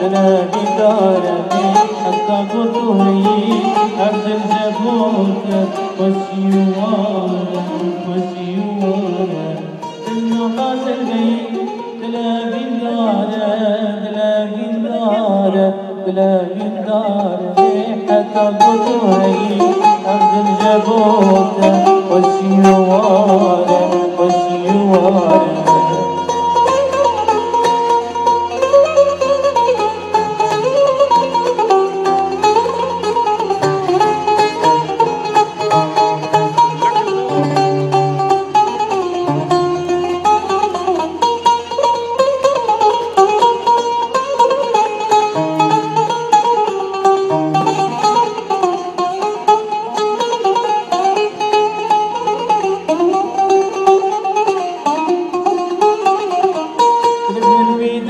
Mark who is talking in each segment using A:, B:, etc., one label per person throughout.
A: تلاقي دارتي حتى قطوعي عبد الجبوت والسيوارة والسيوارة النقاط البيت تلاقي دارة تلاقي دارة تلاقي دارة حتى قطوعي عبد الجبوت والسيوارة والسيوارة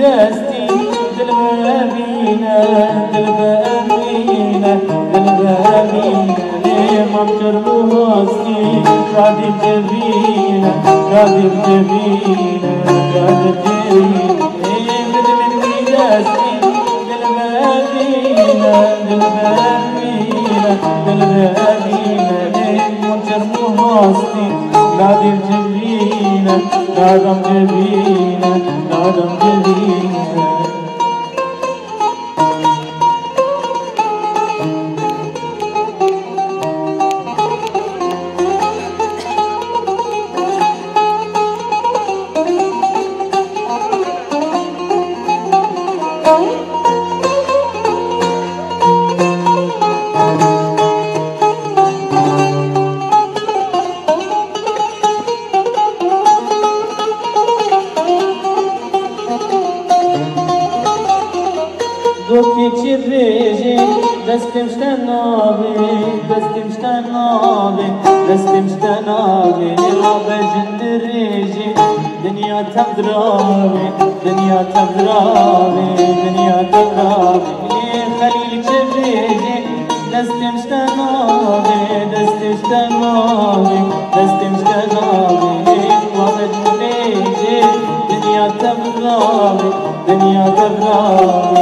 A: دستي دلبابينا دلبابينا دلبابينا ليه ما بتربو راسي راضي بجبينا راضي بجبينا راضي بجبينا ليه بدمني دستي دلبابينا دلبابينا دلبابينا ليه ما بتربو راسي راضي بجبينا راضي بجبينا راضي بجبينا Gokik şirreji, destim ştenavi, destim ştenavi, destim ştenavi, Rabe cindirreji, dünya tevdravi, dünya tevdravi, dünya tevdravi, Halil şirreji, destim ştenavi, destim ştenavi, destim ştenavi, Rabe cindirreji, dünya tevdravi, dünya tevdravi